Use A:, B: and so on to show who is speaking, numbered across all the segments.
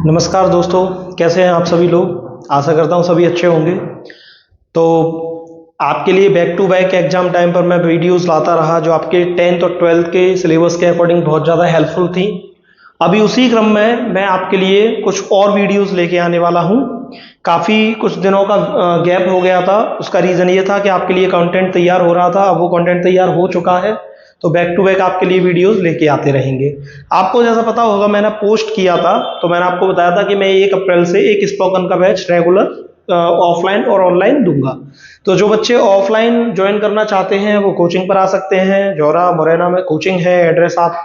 A: नमस्कार दोस्तों, कैसे हैं आप सभी लोग। आशा करता हूं सभी अच्छे होंगे। तो आपके लिए back to back exam time पर मैं वीडियोस लाता रहा जो आपके 10th और 12th के सिलेबस के अकॉर्डिंग बहुत ज़्यादा हेल्पफुल थी। अभी उसी क्रम में मैं आपके लिए कुछ और वीडियोस लेके आने वाला हूं। काफ़ी कुछ दिनों का गैप हो गया था। उसका रीज़न ये था कि आपके लिए कंटेंट तैयार हो रहा था। अब वो कंटेंट तैयार हो चुका है, तो बैक टू बैक आपके लिए वीडियोस लेके आते रहेंगे। आपको जैसा पता होगा, मैंने पोस्ट किया था तो मैंने आपको बताया था कि मैं 1 अप्रैल से एक स्पोकन का बैच रेगुलर ऑफलाइन और ऑनलाइन दूंगा। तो जो बच्चे ऑफलाइन ज्वाइन करना चाहते हैं वो कोचिंग पर आ सकते हैं। जौरा मुरैना में कोचिंग है। एड्रेस आप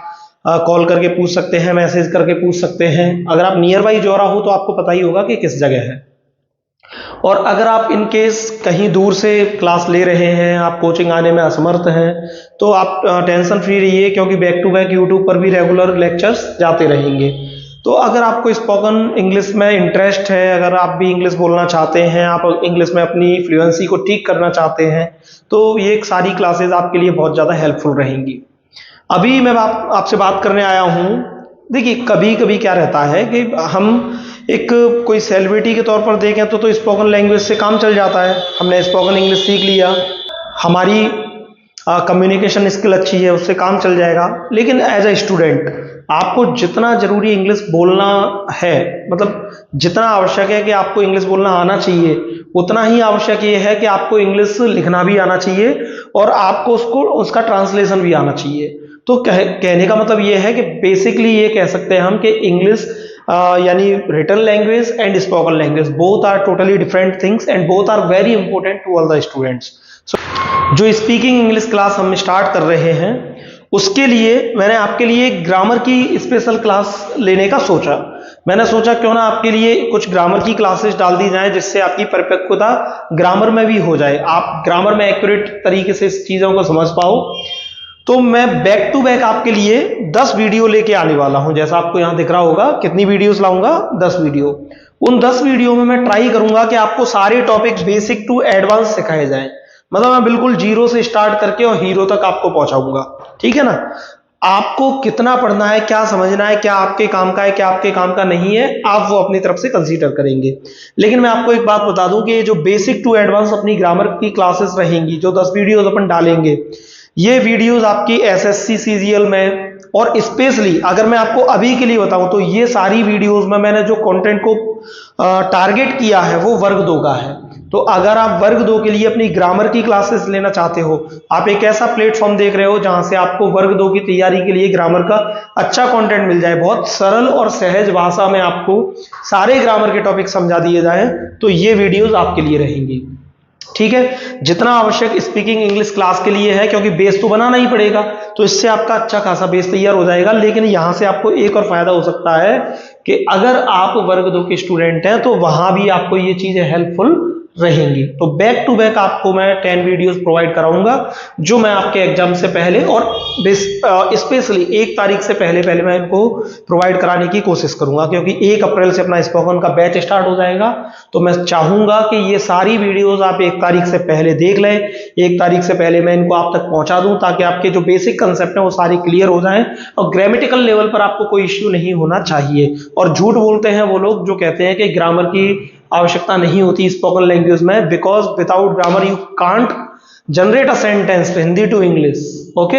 A: कॉल करके पूछ सकते हैं, मैसेज करके पूछ सकते हैं। अगर आप नियर बाई जौरा हो तो आपको पता ही होगा कि किस जगह है। और अगर आप इन केस कहीं दूर से क्लास ले रहे हैं, आप कोचिंग आने में असमर्थ हैं, तो आप टेंशन फ्री रहिए, क्योंकि बैक टू बैक यूट्यूब पर भी रेगुलर लेक्चर्स जाते रहेंगे। तो अगर आपको स्पोकन इंग्लिश में इंटरेस्ट है, अगर आप भी इंग्लिश बोलना चाहते हैं, आप इंग्लिश में अपनी फ्लुएंसी को ठीक करना चाहते हैं, तो ये सारी क्लासेस आपके लिए बहुत ज़्यादा हेल्पफुल रहेंगी। अभी मैं आपसे बात करने आया हूँ। देखिए, कभी कभी क्या रहता है कि हम एक कोई सेलिब्रिटी के तौर पर देखें तो स्पोकन लैंग्वेज से काम चल जाता है। हमने स्पोकन इंग्लिश सीख लिया, हमारी कम्युनिकेशन स्किल अच्छी है, उससे काम चल जाएगा। लेकिन एज अ स्टूडेंट आपको जितना जरूरी इंग्लिश बोलना है, मतलब जितना आवश्यक है कि आपको इंग्लिश बोलना आना चाहिए, उतना ही आवश्यक ये है कि आपको इंग्लिश लिखना भी आना चाहिए और आपको उसका ट्रांसलेशन भी आना चाहिए। तो कहने का मतलब ये है कि बेसिकली ये कह सकते हैं हम कि इंग्लिश यानी written language and spoken language both are totally different things and both are very important to all the students. जो स्पीकिंग इंग्लिश क्लास हम स्टार्ट कर रहे हैं, उसके लिए मैंने आपके लिए ग्रामर की स्पेशल क्लास लेने का सोचा। मैंने सोचा क्यों ना आपके लिए कुछ ग्रामर की क्लासेस डाल दी जाएं, जिससे आपकी परिपक्वता ग्रामर में भी हो जाए, आप ग्रामर में एक्यूरेट तरीके से इस चीज़ों को समझ पाओ। तो मैं बैक टू बैक आपके लिए 10 वीडियो लेके आने वाला हूं। जैसा आपको यहां दिख रहा होगा, कितनी वीडियोस लाऊंगा? 10 वीडियो। उन 10 वीडियो में मैं ट्राई करूंगा कि आपको सारे टॉपिक बेसिक टू एडवांस सिखाए जाएं। मतलब मैं बिल्कुल जीरो से स्टार्ट करके और हीरो तक आपको पहुंचाऊंगा। ठीक है ना? आपको कितना पढ़ना है, क्या समझना है, क्या आपके काम का है, क्या आपके काम का नहीं है, आप वो अपनी तरफ से कंसीडर करेंगे। लेकिन मैं आपको एक बात बता दूं कि जो बेसिक टू एडवांस अपनी ग्रामर की क्लासेस रहेंगी, जो 10 वीडियोस अपन डालेंगे, ये वीडियोस आपकी एसएससी सीजीएल में, और स्पेशली अगर मैं आपको अभी के लिए बताऊं तो ये सारी वीडियोस में मैंने जो कंटेंट को टारगेट किया है वो वर्ग 2 का है। तो अगर आप वर्ग 2 के लिए अपनी ग्रामर की क्लासेस लेना चाहते हो, आप एक ऐसा प्लेटफॉर्म देख रहे हो जहां से आपको वर्ग 2 की तैयारी के लिए ग्रामर का अच्छा कंटेंट मिल जाए, बहुत सरल और सहज भाषा में आपको सारे ग्रामर के टॉपिक समझा दिए जाएं, तो ये वीडियोस आपके लिए रहेंगी। ठीक है? जितना आवश्यक स्पीकिंग इंग्लिश क्लास के लिए है, क्योंकि बेस तो बनाना ही पड़ेगा, तो इससे आपका अच्छा खासा बेस तैयार हो जाएगा। लेकिन यहां से आपको एक और फायदा हो सकता है कि अगर आप वर्ग 2 के स्टूडेंट हैं तो वहां भी आपको ये चीजें हेल्पफुल रहेंगी। तो बैक टू बैक आपको मैं 10 वीडियोस प्रोवाइड कराऊंगा, जो मैं आपके एग्जाम से पहले और स्पेशली 1 तारीख से पहले मैं इनको प्रोवाइड कराने की कोशिश करूंगा, क्योंकि 1 अप्रैल से अपना स्पोकन का बैच स्टार्ट हो जाएगा। तो मैं चाहूंगा कि ये सारी वीडियोस आप 1 तारीख से पहले देख लें। 1 तारीख से पहले मैं इनको आप तक पहुंचा दूं, ताकि आपके जो बेसिक कंसेप्ट है वो सारे क्लियर हो जाएं और ग्रामेटिकल लेवल पर आपको कोई इश्यू नहीं होना चाहिए। और झूठ बोलते हैं वो लोग जो कहते हैं कि ग्रामर की आवश्यकता नहीं होती स्पोकन लैंग्वेज में, because without grammar you can't generate a sentence Hindi to English. Okay?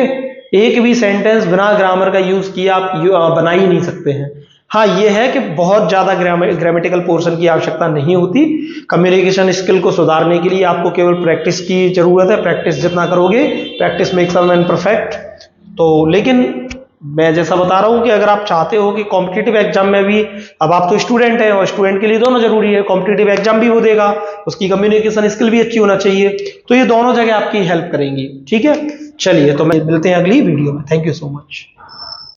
A: एक भी सेंटेंस बिना ग्रामर का यूज किया आप बना ही नहीं सकते हैं। हाँ, ये है कि बहुत ज्यादा ग्रामेटिकल पोर्शन की आवश्यकता नहीं होती। कम्युनिकेशन स्किल को सुधारने के लिए आपको केवल प्रैक्टिस की जरूरत है। प्रैक्टिस जितना करोगे, practice makes a man perfect. तो लेकिन मैं जैसा बता रहा हूं कि अगर आप चाहते हो कि कॉम्पिटिटिव एग्जाम में भी, अब आप तो स्टूडेंट हैं और स्टूडेंट के लिए दोनों जरूरी है, कॉम्पिटिटिव एग्जाम भी वो देगा, उसकी कम्युनिकेशन स्किल भी अच्छी होना चाहिए, तो ये दोनों जगह आपकी हेल्प करेंगी। ठीक है? चलिए, तो मैं मिलते हैं अगली वीडियो में। Thank you so much.